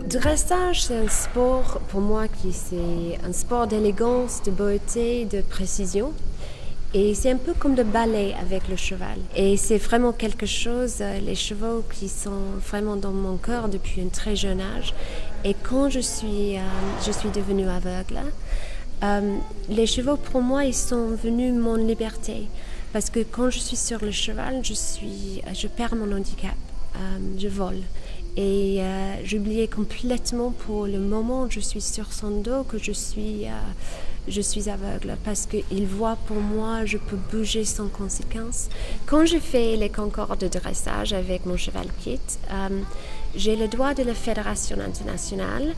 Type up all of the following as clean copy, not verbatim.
Dressage, c'est un sport pour moi qui c'est un sport d'élégance, de beauté, de précision. Et c'est un peu comme le ballet avec le cheval. Et c'est vraiment quelque chose, les chevaux qui sont vraiment dans mon cœur depuis un très jeune âge. Et quand je suis devenue aveugle, les chevaux pour moi, ils sont venus mon liberté. Parce que quand je suis sur le cheval, je perds mon handicap, je vole. Et j'oubliais complètement pour le moment où je suis sur son dos que je suis aveugle parce qu'il voit pour moi, je peux bouger sans conséquence. Quand je fais les concours de dressage avec mon cheval Kit, j'ai le droit de la Fédération internationale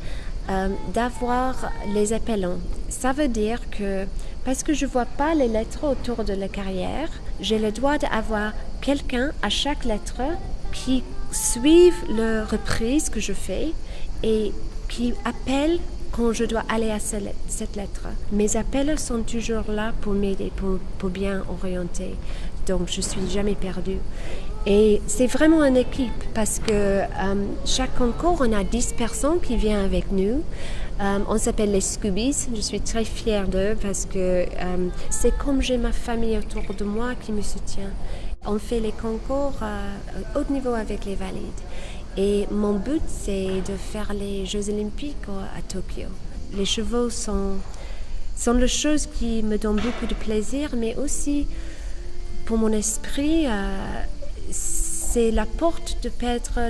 d'avoir les appelants. Ça veut dire que parce que je ne vois pas les lettres autour de la carrière, j'ai le droit d'avoir quelqu'un à chaque lettre qui suivent la reprise que je fais et qui appellent quand je dois aller à cette lettre. Mes appels sont toujours là pour m'aider, pour bien orienter. Donc je ne suis jamais perdue. Et c'est vraiment une équipe parce que chaque concours, on a 10 personnes qui viennent avec nous. On s'appelle les Scoobies. Je suis très fière d'eux parce que c'est comme j'ai ma famille autour de moi qui me soutient. On fait les concours à haut niveau avec les valides. Et mon but, c'est de faire les Jeux Olympiques à Tokyo. Les chevaux sont les choses qui me donnent beaucoup de plaisir, mais aussi pour mon esprit, c'est la porte de perdre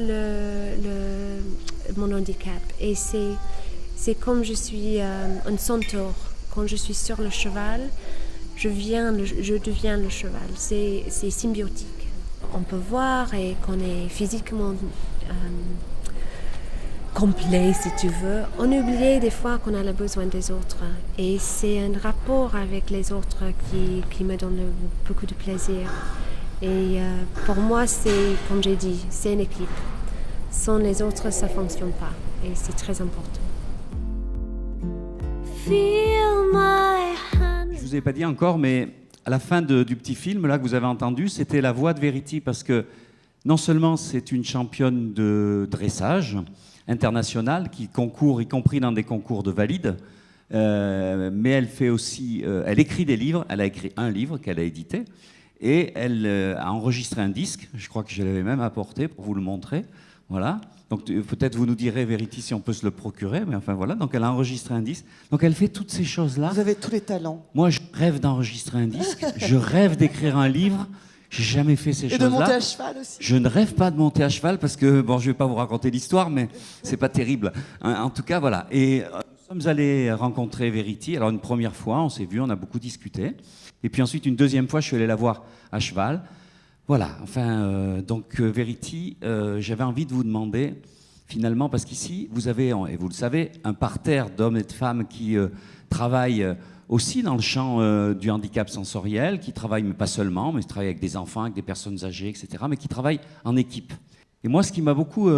mon handicap. Et c'est comme je suis un centaure. Quand je suis sur le cheval, je deviens le cheval. C'est symbiotique. On peut voir et qu'on est physiquement complet, si tu veux. On oublie des fois qu'on a le besoin des autres. Et c'est un rapport avec les autres qui me donne beaucoup de plaisir. Et pour moi, c'est, comme j'ai dit, c'est une équipe. Sans les autres, ça ne fonctionne pas. Et c'est très important. Je ne vous ai pas dit encore, mais à la fin du petit film là que vous avez entendu, c'était la voix de Verity, parce que non seulement c'est une championne de dressage internationale qui concourt, y compris dans des concours de valides, mais elle fait aussi, elle écrit des livres. Elle a écrit un livre qu'elle a édité et elle a enregistré un disque. Je crois que je l'avais même apporté pour vous le montrer. Voilà. Donc peut-être vous nous direz, Verity, si on peut se le procurer, mais enfin voilà. Donc elle a enregistré un disque. Donc elle fait toutes ces choses-là. Vous avez tous les talents. Moi, je rêve d'enregistrer un disque. Je rêve d'écrire un livre. J'ai jamais fait ces choses-là. Et de monter à cheval aussi. Je ne rêve pas de monter à cheval parce que, bon, je vais pas vous raconter l'histoire, mais c'est pas terrible. En tout cas, voilà. Et nous sommes allés rencontrer Verity. Alors une première fois, on s'est vu, on a beaucoup discuté. Et puis ensuite, une deuxième fois, je suis allé la voir à cheval. Voilà, enfin, donc Verity, j'avais envie de vous demander, finalement, parce qu'ici, vous avez, et vous le savez, un parterre d'hommes et de femmes qui travaillent aussi dans le champ du handicap sensoriel, qui travaillent, mais pas seulement, mais qui travaillent avec des enfants, avec des personnes âgées, etc., mais qui travaillent en équipe. Et moi, ce qui m'a beaucoup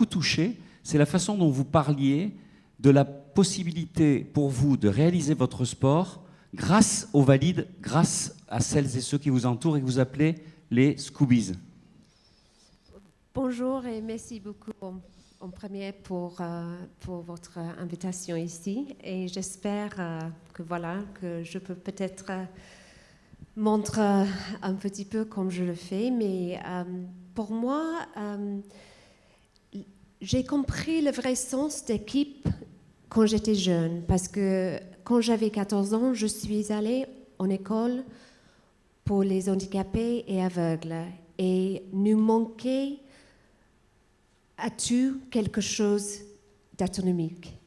touché, c'est la façon dont vous parliez de la possibilité pour vous de réaliser votre sport grâce aux valides, grâce à celles et ceux qui vous entourent et que vous appelez les Scoobies. Bonjour et merci beaucoup en premier pour votre invitation ici. Et j'espère que je peux peut-être montrer un petit peu comme je le fais. Mais pour moi, j'ai compris le vrai sens d'équipe quand j'étais jeune. Parce que quand j'avais 14 ans, je suis allée en école pour les handicapés et aveugles. Et nous manquait à tout quelque chose d'autonomique.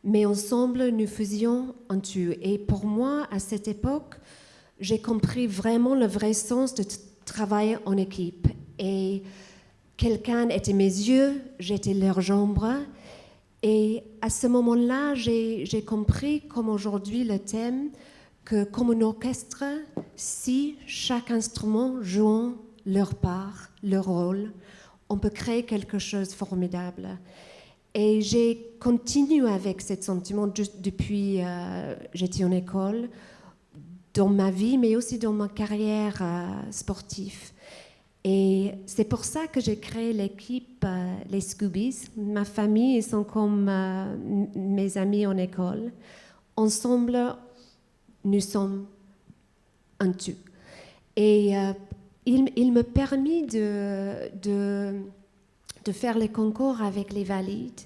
Mais ensemble, nous faisions un tout. Et pour moi, à cette époque, j'ai compris vraiment le vrai sens de travailler en équipe. Et quelqu'un était mes yeux, j'étais leurs jambes. Et à ce moment-là, j'ai compris, comme aujourd'hui, le thème, que comme un orchestre, si chaque instrument joue leur part, leur rôle, on peut créer quelque chose de formidable. Et j'ai continué avec ce sentiment depuis j'étais en école, dans ma vie, mais aussi dans ma carrière sportive. Et c'est pour ça que j'ai créé l'équipe Les Scoobies. Ma famille, ils sont comme mes amis en école. Ensemble, nous sommes un tout. Et il me permet de faire les concours avec les valides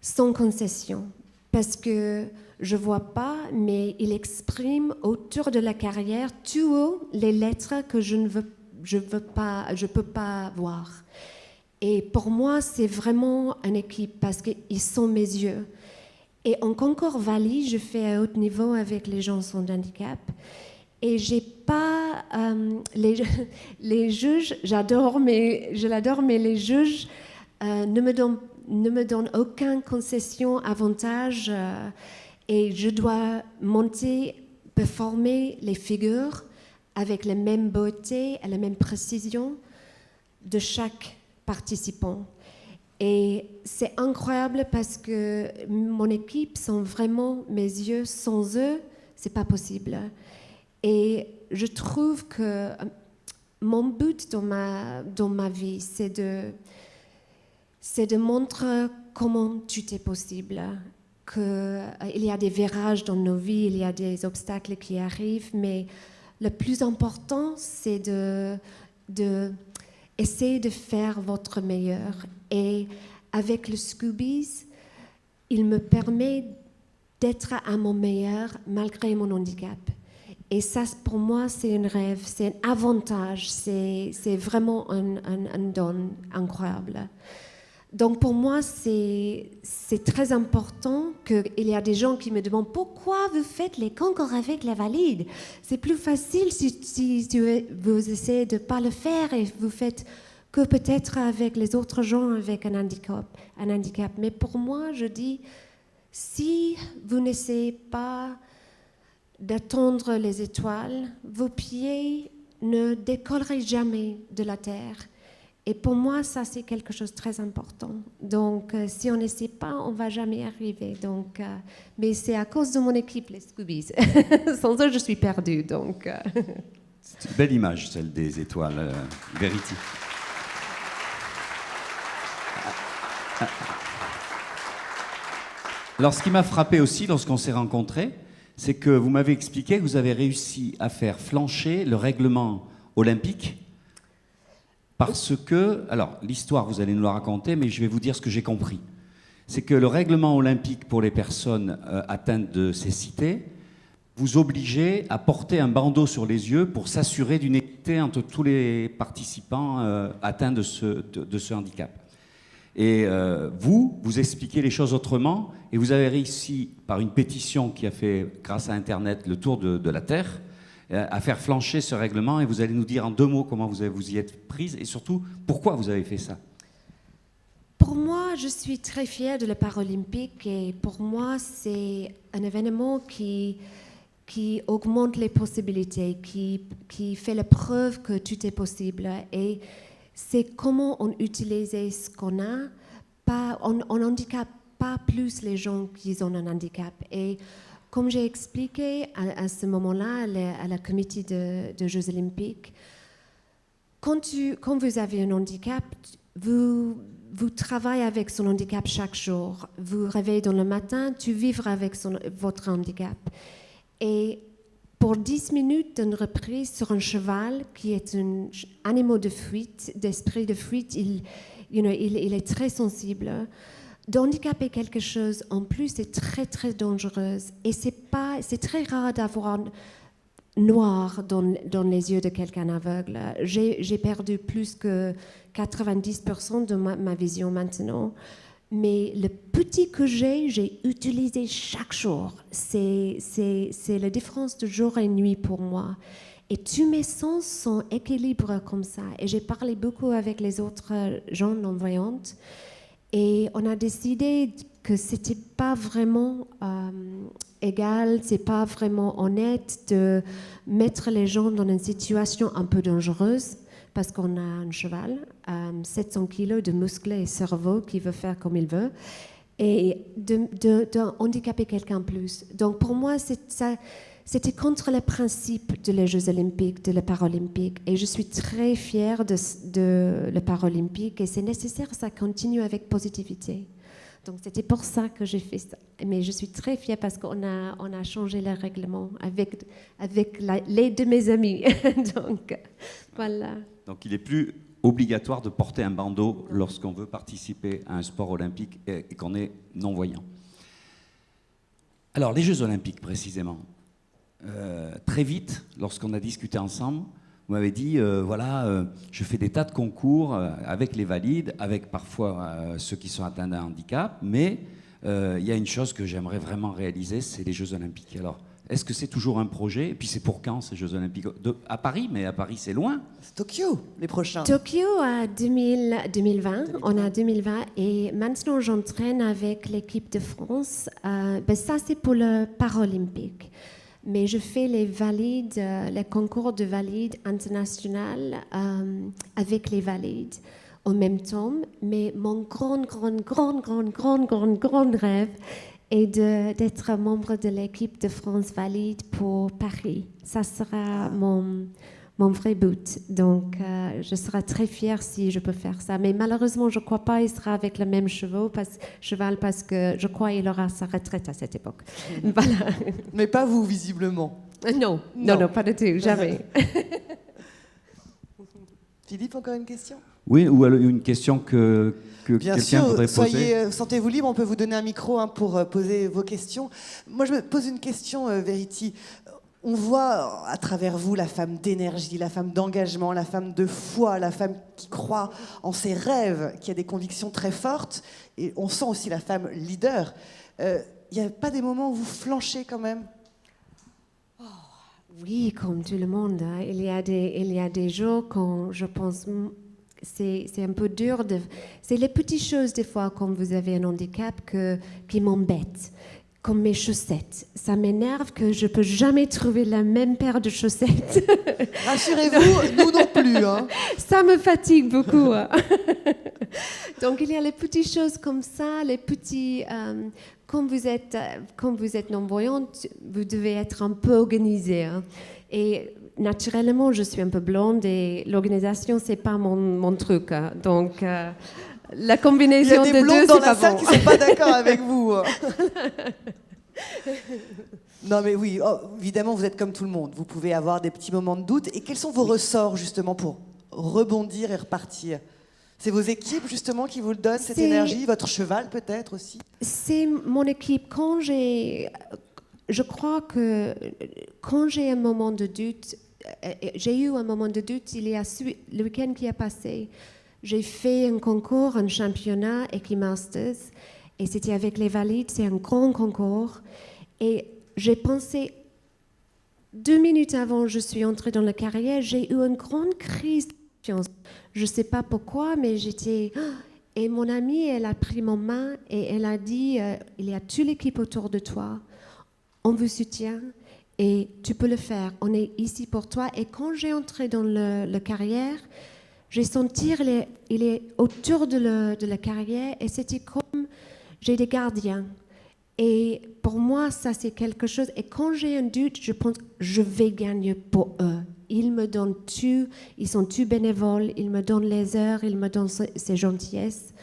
sans concession. Parce que je ne vois pas, mais il exprime autour de la carrière toutes les lettres que je peux pas voir. Et pour moi, c'est vraiment une équipe parce qu'ils sont mes yeux. Et en concours valide, je fais à haut niveau avec les gens sans handicap. Et j'ai pas les juges, je l'adore, mais les juges ne me donnent aucune concession, avantage, et je dois performer les figures avec la même beauté et la même précision de chaque participant. Et c'est incroyable parce que mon équipe sont vraiment mes yeux. Sans eux, c'est pas possible. Et je trouve que mon but dans ma vie, c'est de montrer comment tout est possible, qu'il y a des virages dans nos vies, il y a des obstacles qui arrivent, mais le plus important, c'est de essayer de faire votre meilleur. Et avec le Scoobies, il me permet d'être à mon meilleur malgré mon handicap. Et ça, pour moi, c'est un rêve, c'est un avantage, c'est vraiment un don incroyable. Donc pour moi, c'est très important qu'il y a des gens qui me demandent pourquoi vous faites les concours avec les valides. C'est plus facile si vous essayez de ne pas le faire et vous faites que peut-être avec les autres gens avec un handicap. Mais pour moi, je dis, si vous n'essayez pas d'attendre les étoiles, vos pieds ne décolleraient jamais de la terre. Et pour moi, ça, c'est quelque chose de très important. Donc, si on n'essaie pas, on ne va jamais y arriver. Donc, mais c'est à cause de mon équipe, les Scoobies. Sans eux, je suis perdue. Donc, C'est une belle image, celle des étoiles, Verity. Alors, ce qui m'a frappé aussi lorsqu'on s'est rencontrés, c'est que vous m'avez expliqué que vous avez réussi à faire flancher le règlement olympique parce que, alors l'histoire vous allez nous la raconter, mais je vais vous dire ce que j'ai compris. C'est que le règlement olympique pour les personnes atteintes de cécité vous obligeait à porter un bandeau sur les yeux pour s'assurer d'une équité entre tous les participants atteints de ce handicap. Et vous expliquez les choses autrement, et vous avez réussi, par une pétition qui a fait, grâce à Internet, le tour de la Terre, à faire flancher ce règlement, et vous allez nous dire en 2 mots comment vous y êtes prise, et surtout, pourquoi vous avez fait ça. Pour moi, je suis très fière de la Paralympique, et pour moi, c'est un événement qui augmente les possibilités, qui fait la preuve que tout est possible. Et c'est comment on utilise ce qu'on a. On handicape pas plus les gens qui ont un handicap. Et comme j'ai expliqué à ce moment-là à la comité de Jeux olympiques, quand vous avez un handicap, vous travaillez avec son handicap chaque jour. Vous réveillez dans le matin, tu vivras avec votre handicap. Et pour 10 minutes d'une reprise sur un cheval qui est un animal de fuite, d'esprit de fuite, il est très sensible. D'handicaper quelque chose, en plus, c'est très, très dangereux. Et c'est très rare d'avoir noir dans les yeux de quelqu'un aveugle. J'ai perdu plus que 90% de ma vision maintenant. Mais le petit que j'ai utilisé chaque jour. C'est la différence de jour et nuit pour moi. Et tous mes sens sont équilibrés comme ça. Et j'ai parlé beaucoup avec les autres gens non-voyantes. Et on a décidé que c'était pas vraiment égal, c'est pas vraiment honnête de mettre les gens dans une situation un peu dangereuse. Parce qu'on a un cheval, 700 kilos de muscles et cerveau qui veut faire comme il veut, et de handicaper quelqu'un plus. Donc pour moi, c'était contre le principe de les Jeux olympiques, de les Paralympiques. Et je suis très fière de les Paralympiques et c'est nécessaire que ça continue avec positivité. Donc c'était pour ça que j'ai fait ça. Mais je suis très fière parce qu'on a changé le règlement avec l'aide de mes amis. Donc voilà. Donc il n'est plus obligatoire de porter un bandeau lorsqu'on veut participer à un sport olympique et qu'on est non-voyant. Alors les Jeux olympiques précisément. Très vite, lorsqu'on a discuté ensemble, vous m'avez dit, je fais des tas de concours avec les valides, avec parfois ceux qui sont atteints d'un handicap, mais il y a une chose que j'aimerais vraiment réaliser, c'est les Jeux olympiques. Alors, est-ce que c'est toujours un projet? Et puis c'est pour quand ces Jeux olympiques? À Paris, mais à Paris c'est loin. C'est Tokyo, les prochains. Tokyo à 2020, on a 2020 et maintenant j'entraîne avec l'équipe de France. Ça c'est pour le Paralympique. Mais je fais les valides, les concours de valides international avec les valides en même temps. Mais mon grand rêve est d'être membre de l'équipe de France valide pour Paris. Ça sera mon vrai but. Donc, je serai très fière si je peux faire ça. Mais malheureusement, je ne crois pas qu'il sera avec le même cheval parce que je crois qu'il aura sa retraite à cette époque. Voilà. Mais pas vous, visiblement. Non, pas du tout, jamais. Philippe, encore une question? Oui, ou une question que quelqu'un voudrait poser. Sentez-vous libre, on peut vous donner un micro pour poser vos questions. Moi, je me pose une question, Verity. On voit à travers vous la femme d'énergie, la femme d'engagement, la femme de foi, la femme qui croit en ses rêves, qui a des convictions très fortes. Et on sent aussi la femme leader. Il n'y a pas des moments où vous flanchez quand même? Oui, comme tout le monde. Hein. Il y a des jours quand je pense... C'est un peu dur. C'est les petites choses des fois quand vous avez un handicap qui m'embêtent. Comme mes chaussettes. Ça m'énerve que je ne peux jamais trouver la même paire de chaussettes. Rassurez-vous, nous non plus. Hein. Ça me fatigue beaucoup. Donc, il y a les petites choses comme ça, les petits... quand vous êtes non-voyante, vous devez être un peu organisé. Hein. Et naturellement, je suis un peu blonde et l'organisation, ce n'est pas mon truc. Hein. Donc... la combinaison des deux, blondes dans la c'est pas salle bon. qui ne sont pas d'accord avec vous. Non mais oui, évidemment vous êtes comme tout le monde. Vous pouvez avoir des petits moments de doute. Et quels sont vos ressorts justement pour rebondir et repartir? C'est vos équipes justement qui vous le donnent, cette énergie? Votre cheval peut-être aussi? C'est mon équipe. Je crois que quand j'ai un moment de doute, j'ai eu un moment de doute le week-end qui a passé. J'ai fait un concours, un championnat Equimasters, et c'était avec les valides, c'est un grand concours. Et j'ai pensé, 2 minutes avant que je suis entrée dans la carrière, j'ai eu une grande crise de confiance. Je ne sais pas pourquoi, mais j'étais... Et mon amie, elle a pris mon main et elle a dit, il y a toute l'équipe autour de toi, on vous soutient et tu peux le faire, on est ici pour toi. Et quand j'ai entré dans la carrière, j'ai senti il est autour de la carrière et c'était comme j'ai des gardiens. Et pour moi, ça c'est quelque chose. Et quand j'ai un doute, je pense je vais gagner pour eux. Ils me donnent tout, ils sont tous bénévoles, ils me donnent les heures, ils me donnent ces gentillesses.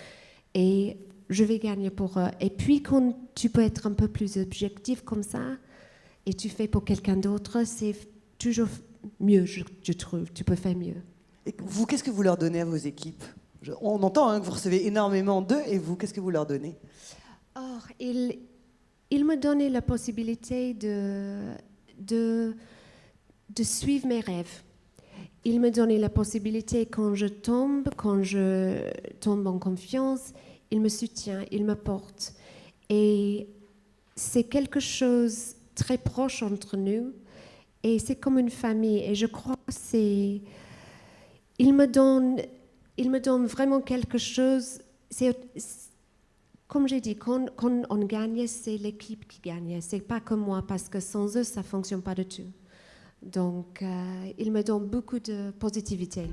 Et je vais gagner pour eux. Et puis quand tu peux être un peu plus objectif comme ça, et tu fais pour quelqu'un d'autre, c'est toujours mieux, je trouve. Tu peux faire mieux. Et vous, qu'est-ce que vous leur donnez à vos équipes? On entend que vous recevez énormément d'eux, et vous, qu'est-ce que vous leur donnez? Ils me donnaient la possibilité de suivre mes rêves. Ils me donnaient la possibilité, quand je tombe en confiance, ils me soutiennent, ils me portent. Et c'est quelque chose de très proche entre nous, et c'est comme une famille. Et je crois que il me donne vraiment quelque chose. Comme j'ai dit, quand on gagne, c'est l'équipe qui gagne. C'est pas comme moi, parce que sans eux, ça fonctionne pas du tout. Donc, il me donne beaucoup de positivité.